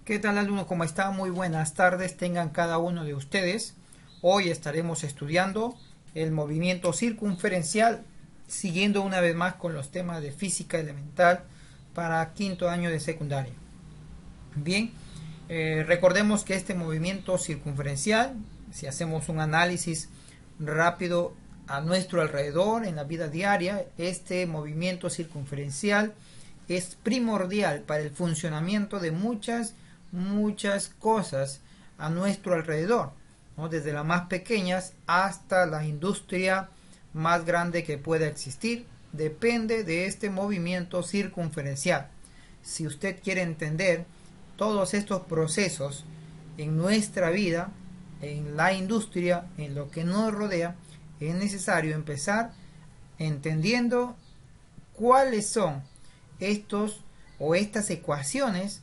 ¿Qué tal, alumnos? ¿Cómo están? Muy buenas tardes tengan cada uno de ustedes. Hoy estaremos estudiando el movimiento circunferencial, siguiendo una vez más con los temas de física elemental para quinto año de secundaria. Bien, recordemos que este movimiento circunferencial, si hacemos un análisis rápido a nuestro alrededor en la vida diaria, este movimiento circunferencial es primordial para el funcionamiento de muchas cosas a nuestro alrededor, ¿no? Desde las más pequeñas hasta la industria más grande que pueda existir, depende de este movimiento circunferencial. Si usted quiere entender todos estos procesos en nuestra vida, en la industria, en lo que nos rodea, es necesario empezar entendiendo cuáles son estos o estas ecuaciones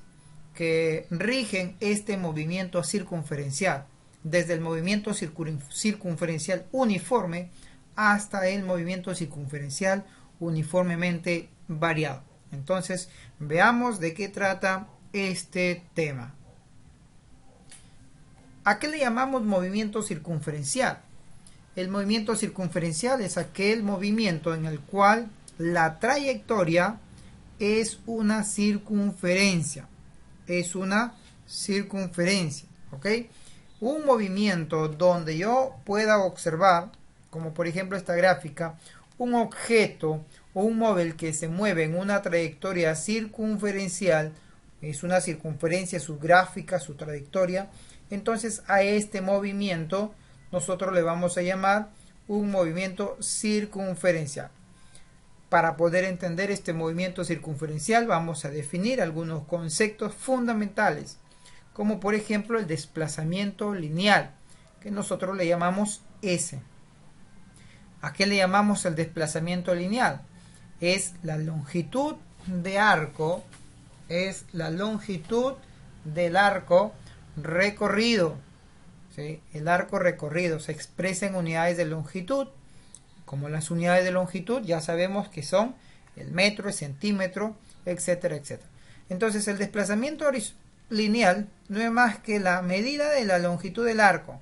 que rigen este movimiento circunferencial, desde el movimiento circunferencial uniforme hasta el movimiento circunferencial uniformemente variado. Entonces, veamos de qué trata este tema. ¿A qué le llamamos movimiento circunferencial? El movimiento circunferencial es aquel movimiento en el cual la trayectoria es una circunferencia. Es una circunferencia, ¿ok? Un movimiento donde yo pueda observar, como por ejemplo esta gráfica, un objeto o un móvil que se mueve en una trayectoria circunferencial, es una circunferencia, su gráfica, su trayectoria. Entonces a este movimiento nosotros le vamos a llamar un movimiento circunferencial. Para poder entender este movimiento circunferencial vamos a definir algunos conceptos fundamentales, como por ejemplo el desplazamiento lineal, que nosotros le llamamos S. ¿A qué le llamamos el desplazamiento lineal? Es la longitud de arco, es la longitud del arco recorrido. ¿Sí? El arco recorrido se expresa en unidades de longitud. Como las unidades de longitud ya sabemos que son el metro, el centímetro, etcétera, etcétera. Entonces el desplazamiento lineal no es más que la medida de la longitud del arco.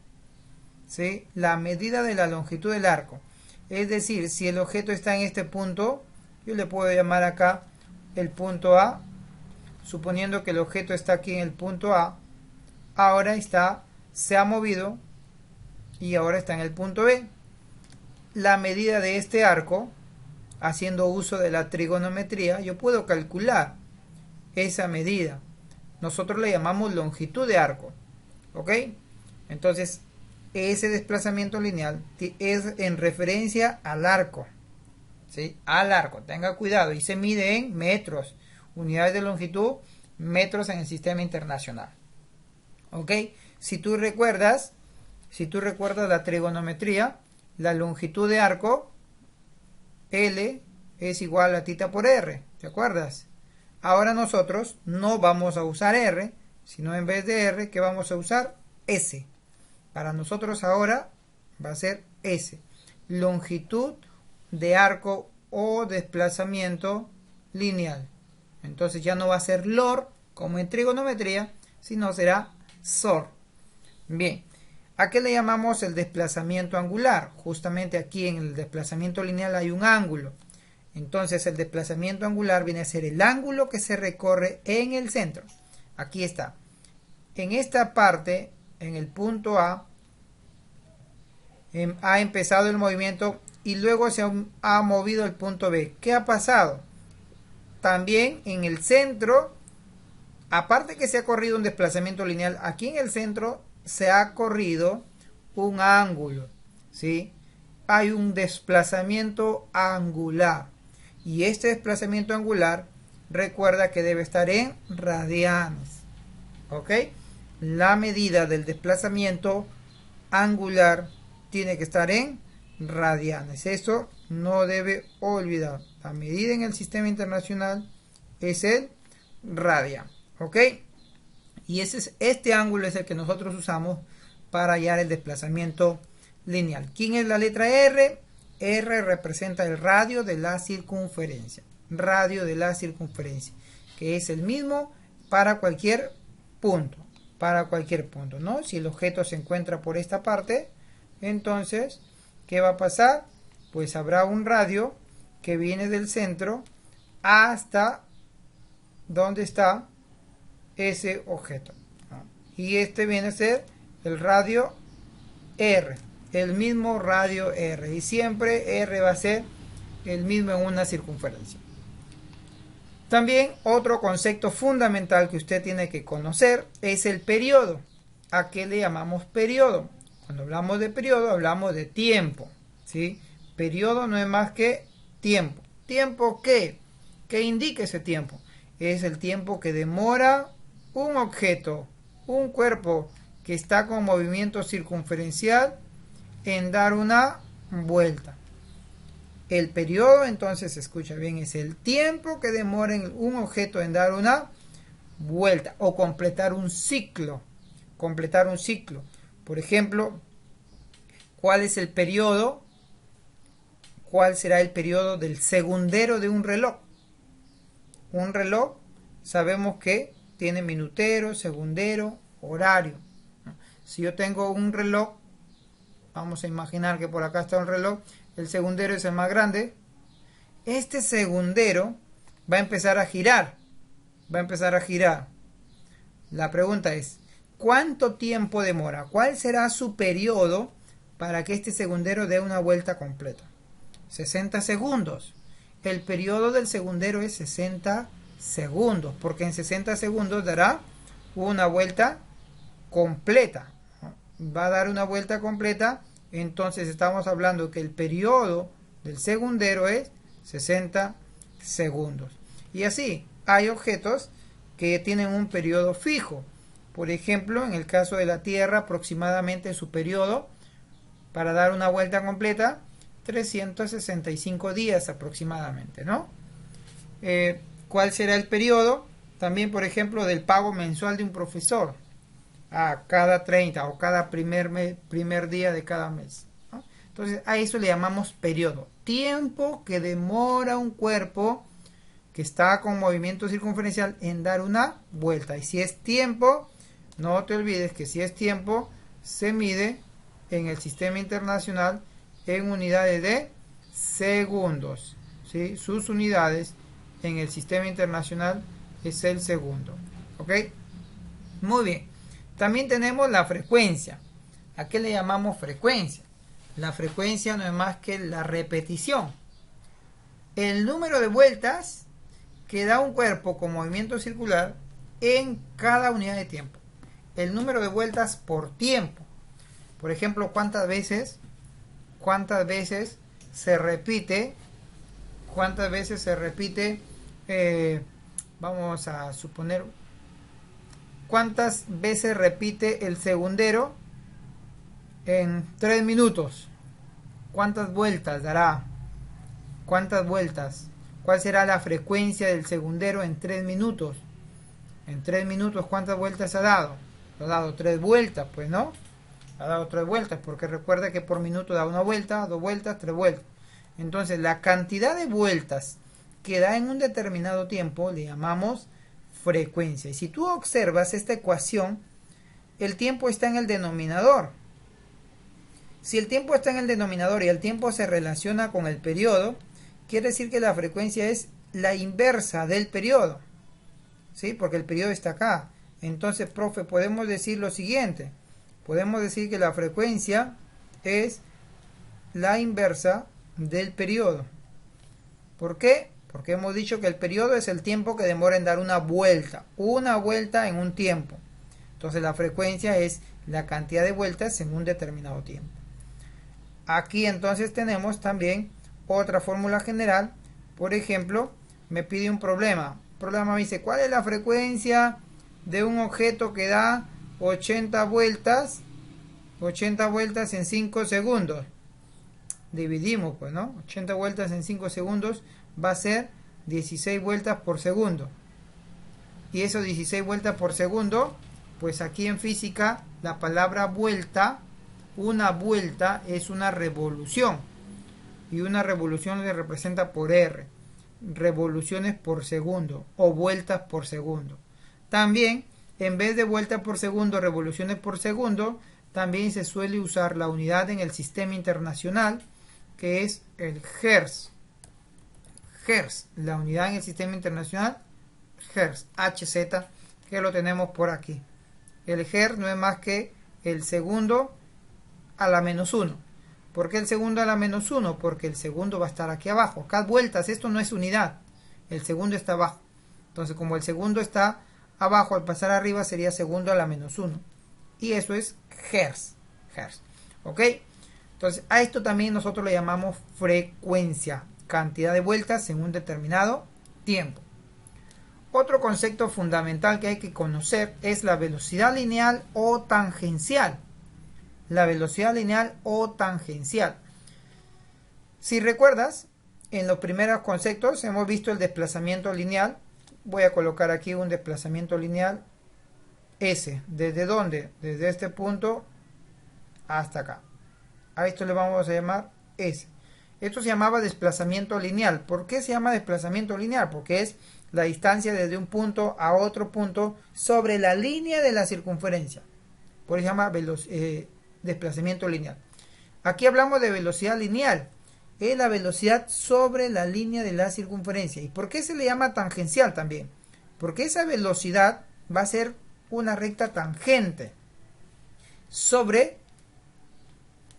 ¿Sí? La medida de la longitud del arco. Es decir, si el objeto está en este punto, yo le puedo llamar acá el punto A. Suponiendo que el objeto está aquí en el punto A, ahora se ha movido y ahora está en el punto B. La medida de este arco, haciendo uso de la trigonometría, yo puedo calcular esa medida. Nosotros le llamamos longitud de arco. ¿Ok? Entonces, ese desplazamiento lineal es en referencia al arco. ¿Sí? Al arco. Tenga cuidado. Y se mide en metros. Unidades de longitud, metros en el sistema internacional. ¿Ok? Si tú recuerdas la trigonometría, la longitud de arco, L, es igual a θ por R. ¿Te acuerdas? Ahora nosotros no vamos a usar R, sino en vez de R, ¿qué vamos a usar? S. Para nosotros ahora va a ser S. Longitud de arco o desplazamiento lineal. Entonces ya no va a ser LOR, como en trigonometría, sino será SOR. Bien. ¿A qué le llamamos el desplazamiento angular? Justamente aquí en el desplazamiento lineal hay un ángulo. Entonces el desplazamiento angular viene a ser el ángulo que se recorre en el centro. Aquí está. En esta parte, en el punto A, ha empezado el movimiento y luego se ha movido el punto B. ¿Qué ha pasado? También en el centro, aparte que se ha corrido un desplazamiento lineal, aquí en el centro se ha corrido un ángulo, ¿sí? Hay un desplazamiento angular y este desplazamiento angular recuerda que debe estar en radianes, ¿ok? La medida del desplazamiento angular tiene que estar en radianes, eso no debe olvidar. La medida en el sistema internacional es el radian, ¿ok? Y este ángulo es el que nosotros usamos para hallar el desplazamiento lineal. ¿Quién es la letra R? R representa el radio de la circunferencia. Radio de la circunferencia. Que es el mismo para cualquier punto, para cualquier punto, ¿no? Si el objeto se encuentra por esta parte, entonces, ¿qué va a pasar? Pues habrá un radio que viene del centro hasta donde está ese objeto, ¿no? Y este viene a ser el radio R, el mismo radio R, y siempre R va a ser el mismo en una circunferencia. También otro concepto fundamental que usted tiene que conocer es el periodo. ¿A qué le llamamos periodo? Cuando hablamos de periodo hablamos de tiempo, ¿sí? Periodo no es más que tiempo. ¿Tiempo qué? ¿Qué indica ese tiempo? Es el tiempo que demora un objeto, un cuerpo que está con movimiento circunferencial en dar una vuelta. El periodo, entonces, escucha bien, es el tiempo que demora un objeto en dar una vuelta o completar un ciclo. Completar un ciclo. Por ejemplo, ¿cuál es el periodo? ¿Cuál será el periodo del segundero de un reloj? Un reloj, sabemos que tiene minutero, segundero, horario. Si yo tengo un reloj, vamos a imaginar que por acá está un reloj, el segundero es el más grande. Este segundero va a empezar a girar. Va a empezar a girar. La pregunta es, ¿cuánto tiempo demora? ¿Cuál será su periodo para que este segundero dé una vuelta completa? 60 segundos. El periodo del segundero es 60 segundos, porque en 60 segundos dará una vuelta completa. Va a dar una vuelta completa, entonces estamos hablando que el periodo del segundero es 60 segundos. Y así, hay objetos que tienen un periodo fijo. Por ejemplo, en el caso de la Tierra, aproximadamente su periodo para dar una vuelta completa, 365 días aproximadamente, ¿no? ¿Cuál será el periodo? También, por ejemplo, del pago mensual de un profesor a cada 30 o cada primer día de cada mes, ¿no? Entonces, a eso le llamamos periodo. Tiempo que demora un cuerpo que está con movimiento circunferencial en dar una vuelta. Y si es tiempo, no te olvides que si es tiempo, se mide en el sistema internacional en unidades de segundos, ¿sí? Sus unidades en el sistema internacional es el segundo. ¿Ok? Muy bien. También tenemos la frecuencia. ¿A qué le llamamos frecuencia? La frecuencia no es más que la repetición. El número de vueltas que da un cuerpo con movimiento circular en cada unidad de tiempo. El número de vueltas por tiempo. Por ejemplo, ¿cuántas veces se repite? Vamos a suponer, ¿cuántas veces repite el segundero en 3 minutos? ¿Cuántas vueltas dará? ¿Cuántas vueltas? ¿Cuál será la frecuencia del segundero en 3 minutos? En 3 minutos, ¿cuántas vueltas ha dado? Ha dado 3 vueltas, pues, ¿no? Ha dado 3 vueltas, porque recuerda que por minuto da una vuelta, 2 vueltas, 3 vueltas. Entonces, la cantidad de vueltas que da en un determinado tiempo le llamamos frecuencia. Y si tú observas esta ecuación, el tiempo está en el denominador. Si el tiempo está en el denominador y el tiempo se relaciona con el periodo, quiere decir que la frecuencia es la inversa del periodo, ¿sí? Porque el periodo está acá. Entonces, profe, podemos decir lo siguiente. Podemos decir que la frecuencia es la inversa del periodo. ¿Por qué? Porque hemos dicho que el periodo es el tiempo que demora en dar una vuelta en un tiempo. Entonces la frecuencia es la cantidad de vueltas en un determinado tiempo. Aquí entonces tenemos también otra fórmula general. Por ejemplo, me pide un problema. El problema me dice, ¿cuál es la frecuencia de un objeto que da 80 vueltas en 5 segundos? Dividimos, pues, ¿no? 80 vueltas en 5 segundos va a ser 16 vueltas por segundo. Y eso 16 vueltas por segundo, pues aquí en física la palabra vuelta, una vuelta es una revolución. Y una revolución se representa por R. Revoluciones por segundo o vueltas por segundo. También en vez de vuelta por segundo, revoluciones por segundo, también se suele usar la unidad en el sistema internacional, que es el Hertz. Hertz, la unidad en el sistema internacional, Hertz, HZ, que lo tenemos por aquí. El Hertz no es más que el segundo a la menos 1. ¿Por qué el segundo a la menos 1? Porque el segundo va a estar aquí abajo. Acá vueltas, esto no es unidad. El segundo está abajo. Entonces, como el segundo está abajo, al pasar arriba sería segundo a la menos 1. Y eso es Hertz. Hertz. ¿Ok? Entonces, a esto también nosotros le llamamos frecuencia. Cantidad de vueltas en un determinado tiempo. Otro concepto fundamental que hay que conocer es la velocidad lineal o tangencial. La velocidad lineal o tangencial. Si recuerdas, en los primeros conceptos hemos visto el desplazamiento lineal. Voy a colocar aquí un desplazamiento lineal S. ¿Desde dónde? Desde este punto hasta acá. A esto le vamos a llamar S. Esto se llamaba desplazamiento lineal. ¿Por qué se llama desplazamiento lineal? Porque es la distancia desde un punto a otro punto sobre la línea de la circunferencia. Por eso se llama desplazamiento lineal. Aquí hablamos de velocidad lineal. Es la velocidad sobre la línea de la circunferencia. ¿Y por qué se le llama tangencial también? Porque esa velocidad va a ser una recta tangente sobre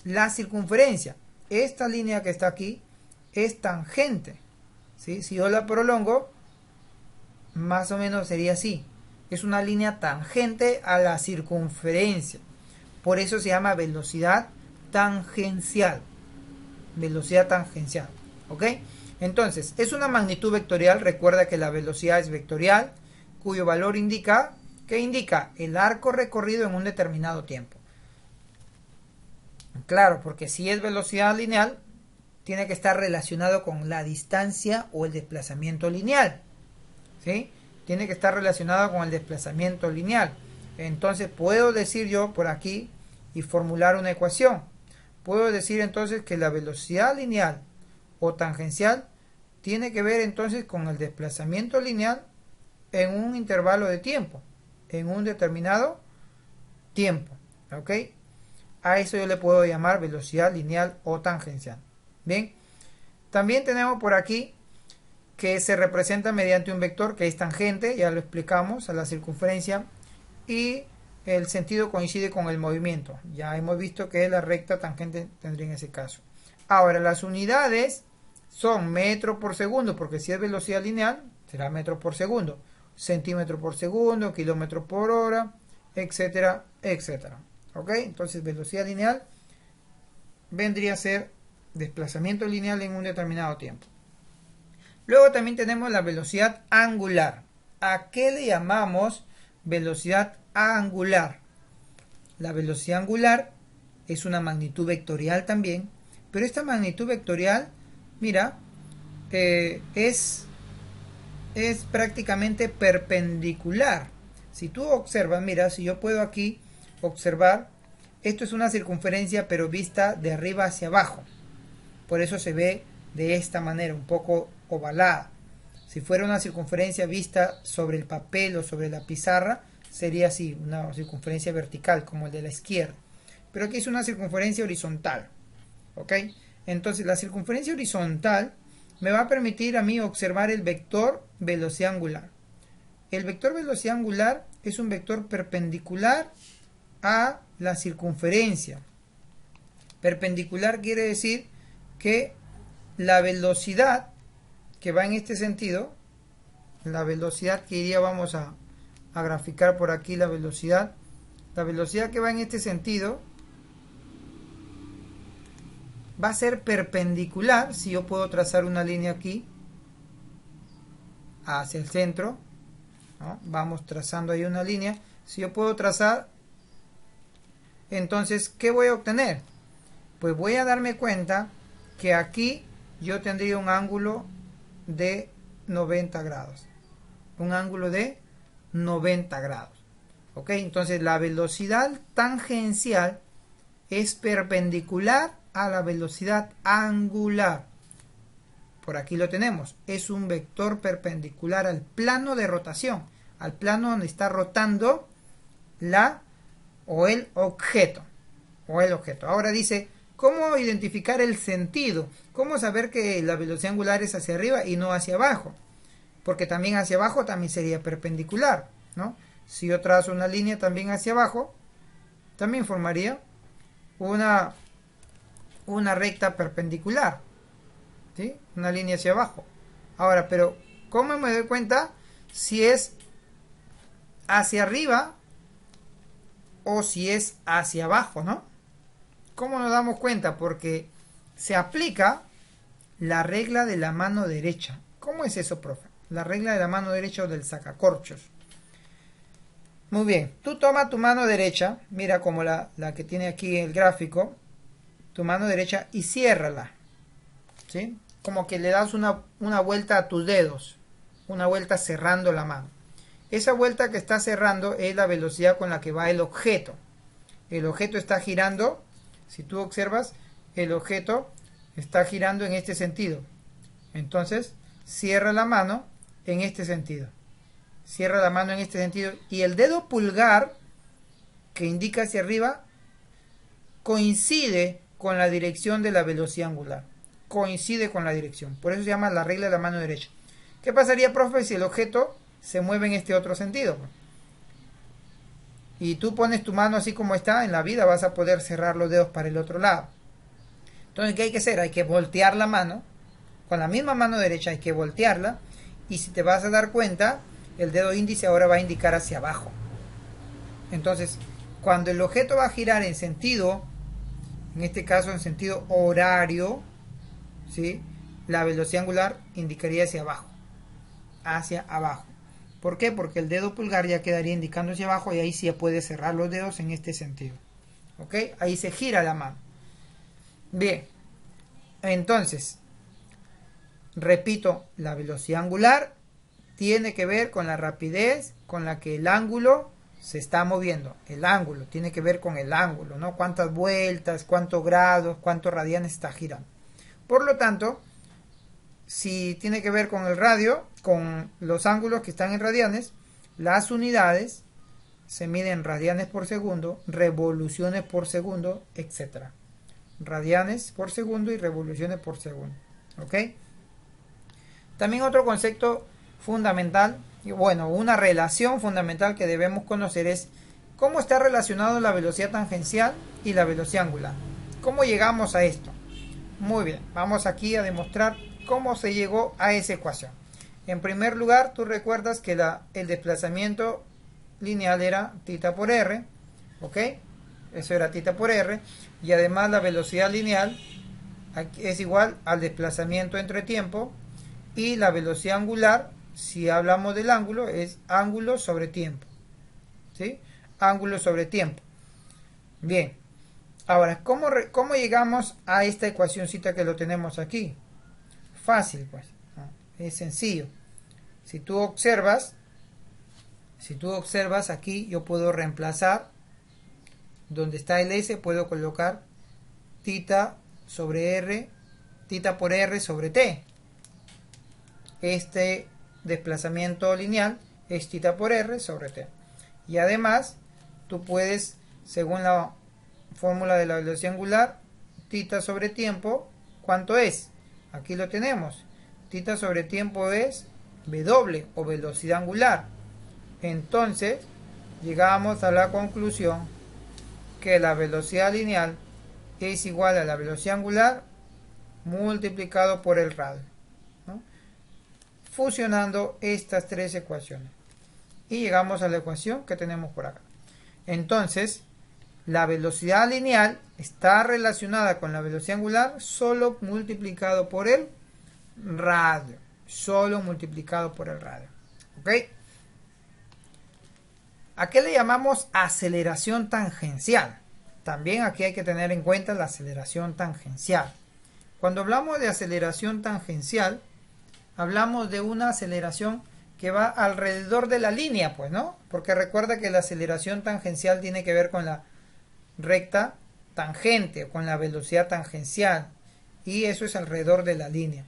la circunferencia. Esta línea que está aquí es tangente, ¿sí? Si yo la prolongo, más o menos sería así. Es una línea tangente a la circunferencia. Por eso se llama velocidad tangencial. Velocidad tangencial. ¿Ok? Entonces, es una magnitud vectorial. Recuerda que la velocidad es vectorial, cuyo valor indica, ¿qué indica? El arco recorrido en un determinado tiempo. Claro, porque si es velocidad lineal, tiene que estar relacionado con la distancia o el desplazamiento lineal. ¿Sí? Tiene que estar relacionado con el desplazamiento lineal. Entonces, puedo decir yo por aquí y formular una ecuación. Puedo decir entonces que la velocidad lineal o tangencial tiene que ver entonces con el desplazamiento lineal en un intervalo de tiempo, en un determinado tiempo. ¿Ok? A eso yo le puedo llamar velocidad lineal o tangencial. Bien. También tenemos por aquí que se representa mediante un vector que es tangente, ya lo explicamos, a la circunferencia, y el sentido coincide con el movimiento. Ya hemos visto que la recta tangente tendría en ese caso. Ahora, las unidades son metro por segundo, porque si es velocidad lineal, será metro por segundo, centímetro por segundo, kilómetro por hora, etcétera, etcétera. ¿Ok? Entonces, velocidad lineal vendría a ser desplazamiento lineal en un determinado tiempo. Luego también tenemos la velocidad angular. ¿A qué le llamamos velocidad angular? La velocidad angular es una magnitud vectorial también, pero esta magnitud vectorial, mira, es prácticamente perpendicular. Si tú observas, mira, si yo puedo aquí observar, esto es una circunferencia pero vista de arriba hacia abajo. Por eso se ve de esta manera, un poco ovalada. Si fuera una circunferencia vista sobre el papel o sobre la pizarra, sería así, una circunferencia vertical, como el de la izquierda. Pero aquí es una circunferencia horizontal. ¿Ok? Entonces la circunferencia horizontal me va a permitir a mí observar el vector velocidad angular. El vector velocidad angular es un vector perpendicular a la circunferencia. Perpendicular quiere decir que la velocidad que va en este sentido, la velocidad que iría, vamos a graficar por aquí la velocidad que va en este sentido va a ser perpendicular. Si yo puedo trazar una línea aquí hacia el centro, ¿no? Vamos trazando ahí una línea. Si yo puedo trazar, entonces, ¿qué voy a obtener? Pues voy a darme cuenta que aquí yo tendría un ángulo de 90 grados. Un ángulo de 90 grados. ¿Ok? Entonces la velocidad tangencial es perpendicular a la velocidad angular. Por aquí lo tenemos. Es un vector perpendicular al plano de rotación. al plano donde está rotando el objeto. Ahora dice, ¿cómo identificar el sentido? ¿Cómo saber que la velocidad angular es hacia arriba y no hacia abajo? Porque también hacia abajo también sería perpendicular, ¿no? Si yo trazo una línea también hacia abajo, también formaría una recta perpendicular, ¿sí? Una línea hacia abajo. Ahora, pero ¿cómo me doy cuenta si es hacia arriba o si es hacia abajo, ¿no? ¿Cómo nos damos cuenta? Porque se aplica la regla de la mano derecha. ¿Cómo es eso, profe? La regla de la mano derecha o del sacacorchos. Muy bien, tú toma tu mano derecha, mira como la que tiene aquí el gráfico, tu mano derecha y ciérrala, ¿sí? Como que le das una vuelta a tus dedos, una vuelta cerrando la mano. Esa vuelta que está cerrando es la velocidad con la que va el objeto. El objeto está girando, si tú observas, el objeto está girando en este sentido. Entonces, cierra la mano en este sentido. Cierra la mano en este sentido y el dedo pulgar que indica hacia arriba coincide con la dirección de la velocidad angular. Coincide con la dirección. Por eso se llama la regla de la mano derecha. ¿Qué pasaría, profe, si el objeto se mueve en este otro sentido? Y tú pones tu mano así como está, en la vida vas a poder cerrar los dedos para el otro lado. Entonces, ¿qué hay que hacer? Hay que voltear la mano. Con la misma mano derecha hay que voltearla. Y si te vas a dar cuenta, el dedo índice ahora va a indicar hacia abajo. Entonces, cuando el objeto va a girar en sentido, en este caso en sentido horario, ¿sí?, la velocidad angular indicaría hacia abajo. Hacia abajo. ¿Por qué? Porque el dedo pulgar ya quedaría indicando hacia abajo y ahí sí puede cerrar los dedos en este sentido. ¿Ok? Ahí se gira la mano. Bien. Entonces, repito, la velocidad angular tiene que ver con la rapidez con la que el ángulo se está moviendo. El ángulo tiene que ver con el ángulo, ¿no? Cuántas vueltas, cuántos grados, cuántos radianes está girando. Por lo tanto, si tiene que ver con el radio, con los ángulos que están en radianes, las unidades se miden en radianes por segundo, revoluciones por segundo, etc. Radianes por segundo y revoluciones por segundo. ¿Ok? También otro concepto fundamental, y bueno, una relación fundamental que debemos conocer es cómo está relacionado la velocidad tangencial y la velocidad angular. ¿Cómo llegamos a esto? Muy bien, vamos aquí a demostrar cómo se llegó a esa ecuación. En primer lugar, tú recuerdas que el desplazamiento lineal era θ por r, ¿ok? Eso era θ por r, y además la velocidad lineal es igual al desplazamiento entre tiempo, y la velocidad angular, si hablamos del ángulo, es ángulo sobre tiempo, ¿sí? Ángulo sobre tiempo. Bien, ahora, ¿cómo llegamos a esta ecuacióncita que lo tenemos aquí? Fácil, pues, ¿no? Es sencillo. Si tú observas aquí, yo puedo reemplazar donde está el S, puedo colocar θ sobre r, θ por r sobre t. Este desplazamiento lineal es θ por r sobre t. Y además, tú puedes, según la fórmula de la velocidad angular, θ sobre tiempo, ¿cuánto es? Aquí lo tenemos. Θ sobre tiempo es W o velocidad angular. Entonces, llegamos a la conclusión que la velocidad lineal es igual a la velocidad angular multiplicado por el radio, ¿no? Fusionando estas tres ecuaciones. Y llegamos a la ecuación que tenemos por acá. Entonces, la velocidad lineal está relacionada con la velocidad angular solo multiplicado por el radio. Solo multiplicado por el radio. ¿Ok? ¿A qué le llamamos aceleración tangencial? También aquí hay que tener en cuenta la aceleración tangencial. Cuando hablamos de aceleración tangencial, hablamos de una aceleración que va alrededor de la línea, pues, ¿no? Porque recuerda que la aceleración tangencial tiene que ver con la recta tangente, con la velocidad tangencial, y eso es alrededor de la línea.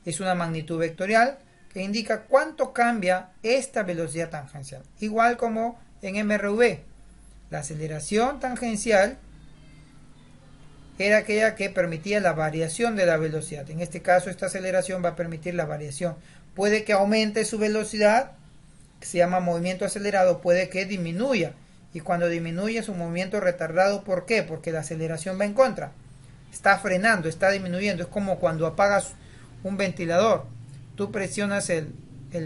Es una magnitud vectorial que indica cuánto cambia esta velocidad tangencial. Igual como en MRV, la aceleración tangencial era aquella que permitía la variación de la velocidad. En este caso, esta aceleración va a permitir la variación. Puede que aumente su velocidad, que se llama movimiento acelerado, puede que disminuya. Y cuando disminuye su movimiento retardado, ¿por qué? Porque la aceleración va en contra. Está frenando, está disminuyendo. Es como cuando apagas un ventilador. Tú presionas el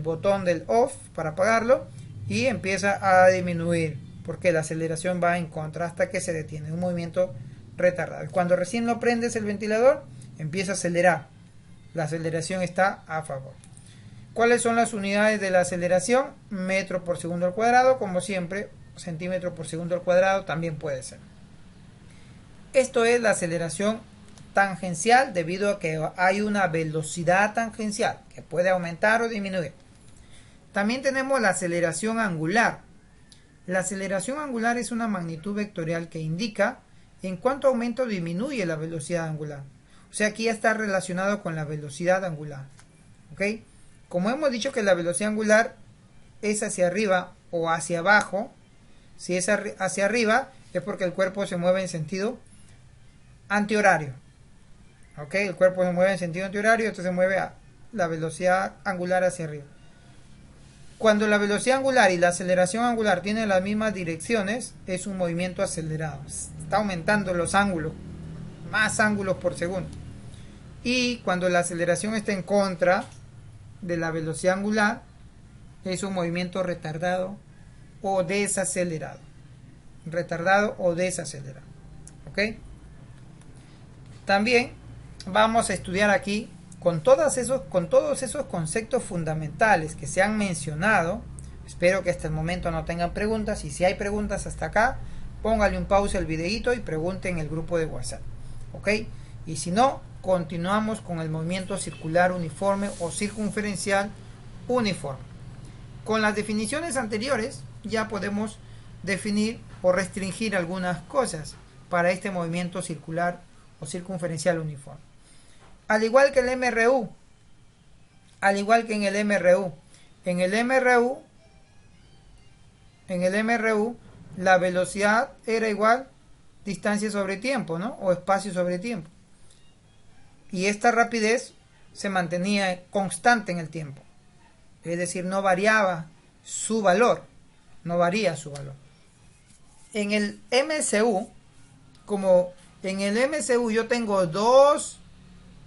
botón del off para apagarlo y empieza a disminuir, porque la aceleración va en contra hasta que se detiene. Un movimiento retardado. Cuando recién lo prendes el ventilador, empieza a acelerar. La aceleración está a favor. ¿Cuáles son las unidades de la aceleración? Metro por segundo al cuadrado, como siempre. Centímetro por segundo al cuadrado también puede ser. Esto es la aceleración tangencial, debido a que hay una velocidad tangencial que puede aumentar o disminuir. También tenemos la aceleración angular. La aceleración angular es una magnitud vectorial que indica en cuánto aumenta o disminuye la velocidad angular. O sea, aquí ya está relacionado con la velocidad angular. ¿Ok? Como hemos dicho que la velocidad angular es hacia arriba o hacia abajo, si es hacia arriba es porque el cuerpo se mueve en sentido antihorario. ¿Ok? El cuerpo se mueve en sentido antihorario, entonces se mueve a la velocidad angular hacia arriba. Cuando la velocidad angular y la aceleración angular tienen las mismas direcciones, es un movimiento acelerado. Está aumentando los ángulos, más ángulos por segundo. Y cuando la aceleración está en contra de la velocidad angular, es un movimiento retardado o desacelerado. Retardado o desacelerado. ¿Ok? También vamos a estudiar aquí con todos esos conceptos fundamentales que se han mencionado. Espero que hasta el momento no tengan preguntas, y si hay preguntas hasta acá, póngale un pausa al videito y pregunte en el grupo de WhatsApp. ¿Ok? Y si no, continuamos con el movimiento circular uniforme o circunferencial uniforme. Con las definiciones anteriores ya podemos definir o restringir algunas cosas para este movimiento circular o circunferencial uniforme. Al igual que el MRU, al igual que en el MRU, en el MRU la velocidad era igual distancia sobre tiempo, ¿no? O espacio sobre tiempo. Y esta rapidez se mantenía constante en el tiempo. Es decir, no variaba su valor, no varía su valor. En el MCU, como en el MCU yo tengo dos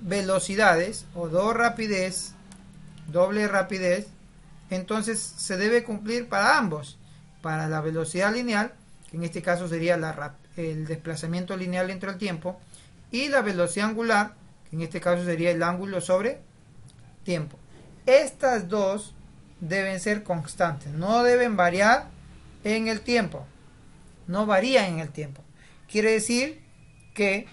velocidades o doble rapidez, entonces se debe cumplir para ambos, para la velocidad lineal, que en este caso sería el desplazamiento lineal entre el tiempo, y la velocidad angular, que en este caso sería el ángulo sobre tiempo. Estas dos deben ser constantes, no deben variar en el tiempo, no varían en el tiempo. Quiere decir que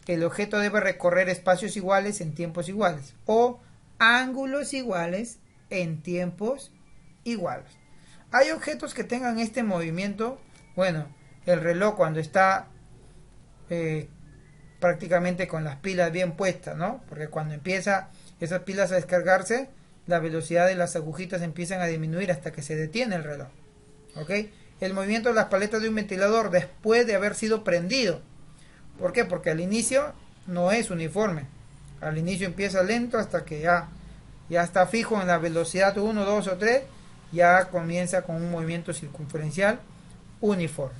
el objeto debe recorrer espacios iguales en tiempos iguales, o ángulos iguales en tiempos iguales. Hay objetos que tengan este movimiento. Bueno, el reloj cuando está prácticamente con las pilas bien puestas, ¿no? Porque cuando empieza esas pilas a descargarse, la velocidad de las agujitas empiezan a disminuir hasta que se detiene el reloj. ¿Ok? El movimiento de las paletas de un ventilador después de haber sido prendido. ¿Por qué? Porque al inicio no es uniforme. Al inicio empieza lento hasta que ya está fijo en la velocidad 1, 2 o 3. Ya comienza con un movimiento circunferencial uniforme.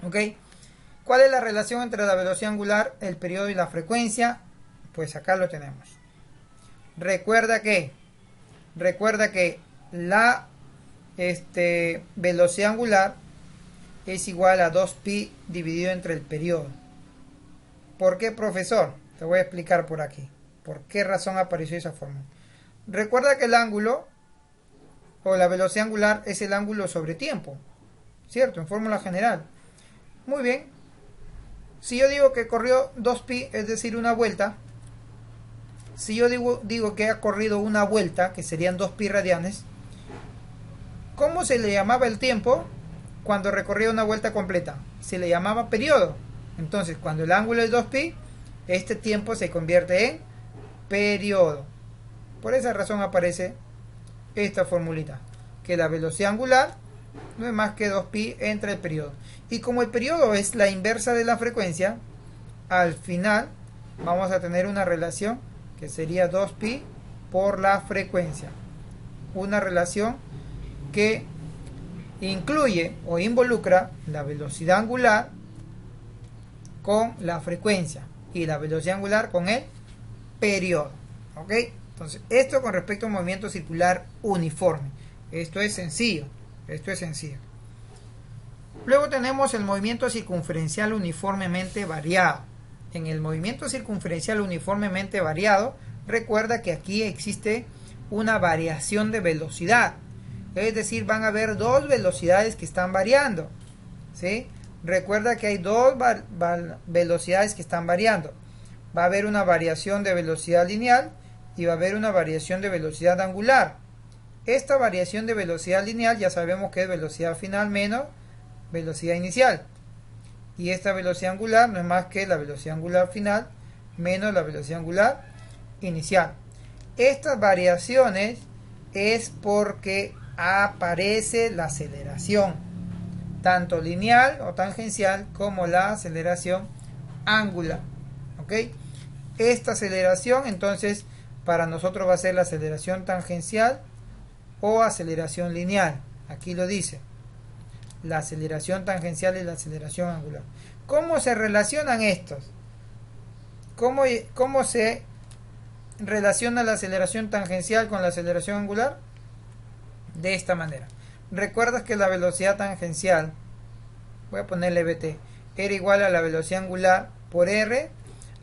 ¿Ok? ¿Cuál es la relación entre la velocidad angular, el periodo y la frecuencia? Pues acá lo tenemos. Recuerda que la velocidad angular es igual a 2pi dividido entre el periodo. ¿Por qué, profesor? Te voy a explicar por aquí. ¿Por qué razón apareció esa fórmula? Recuerda que el ángulo o la velocidad angular es el ángulo sobre tiempo, ¿cierto? En fórmula general. Muy bien. Si yo digo que corrió 2pi, es decir, una vuelta. Si yo digo que ha corrido una vuelta, que serían 2pi radianes, ¿cómo se le llamaba el tiempo cuando recorría una vuelta completa? Se le llamaba periodo. Entonces, cuando el ángulo es 2pi, este tiempo se convierte en periodo. Por esa razón aparece esta formulita, que la velocidad angular no es más que 2pi entre el periodo. Y como el periodo es la inversa de la frecuencia, al final vamos a tener una relación que sería 2pi por la frecuencia. Una relación que incluye o involucra la velocidad angular con la frecuencia y la velocidad angular con el periodo. ¿Ok? Entonces, esto con respecto al movimiento circular uniforme. Esto es sencillo. Esto es sencillo. Luego tenemos el movimiento circunferencial uniformemente variado. En el movimiento circunferencial uniformemente variado, recuerda que aquí existe una variación de velocidad. Es decir, van a haber dos velocidades que están variando. ¿Sí? Recuerda que hay dos velocidades que están variando. Va a haber una variación de velocidad lineal y va a haber una variación de velocidad angular. Esta variación de velocidad lineal ya sabemos que es velocidad final menos velocidad inicial. Y esta velocidad angular no es más que la velocidad angular final menos la velocidad angular inicial. Estas variaciones es porque aparece la aceleración, tanto lineal o tangencial como la aceleración angular. ¿Ok? Esta aceleración entonces para nosotros va a ser la aceleración tangencial o aceleración lineal. Aquí lo dice. La aceleración tangencial y la aceleración angular. ¿Cómo se relacionan estos? ¿Cómo se relaciona la aceleración tangencial con la aceleración angular? De esta manera. ¿Recuerdas que la velocidad tangencial, voy a ponerle vt, era igual a la velocidad angular por r?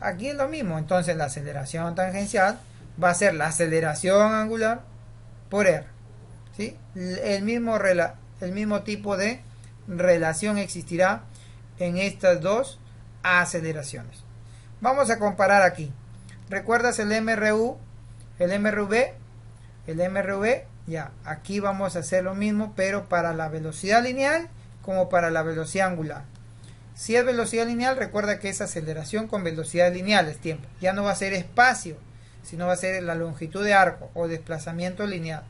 Aquí es lo mismo. Entonces la aceleración tangencial va a ser la aceleración angular por r. ¿Sí? El mismo tipo de relación existirá en estas dos aceleraciones. Vamos a comparar aquí. ¿Recuerdas el MRU, el MRV? El MRV, ya, aquí vamos a hacer lo mismo, pero para la velocidad lineal como para la velocidad angular. Si es velocidad lineal, recuerda que es aceleración con velocidad lineal, es tiempo. Ya no va a ser espacio, sino va a ser la longitud de arco o desplazamiento lineal.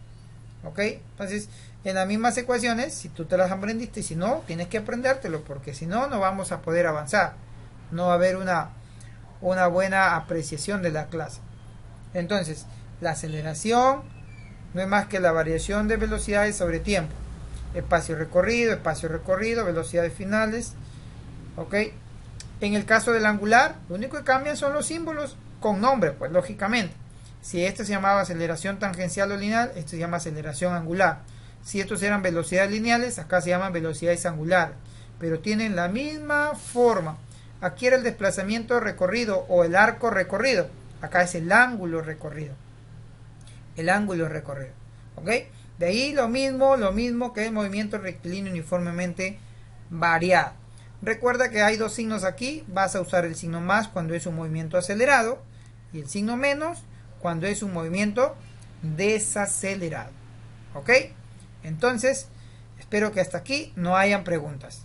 ¿Ok? Entonces, en las mismas ecuaciones, si tú te las aprendiste, y si no, tienes que aprendértelo, porque si no, no vamos a poder avanzar. No va a haber una buena apreciación de la clase. Entonces, la aceleración no es más que la variación de velocidades sobre tiempo. Espacio recorrido, velocidades finales. ¿Ok? En el caso del angular, lo único que cambian son los símbolos con nombre, pues lógicamente. Si esto se llamaba aceleración tangencial o lineal, esto se llama aceleración angular. Si estos eran velocidades lineales, acá se llaman velocidades angulares. Pero tienen la misma forma. Aquí era el desplazamiento recorrido o el arco recorrido. Acá es el ángulo recorrido. El ángulo recorrido. ¿Ok? De ahí lo mismo que el movimiento rectilíneo uniformemente variado. Recuerda que hay dos signos aquí. Vas a usar el signo más cuando es un movimiento acelerado y el signo menos cuando es un movimiento desacelerado. ¿Ok? Entonces, espero que hasta aquí no hayan preguntas.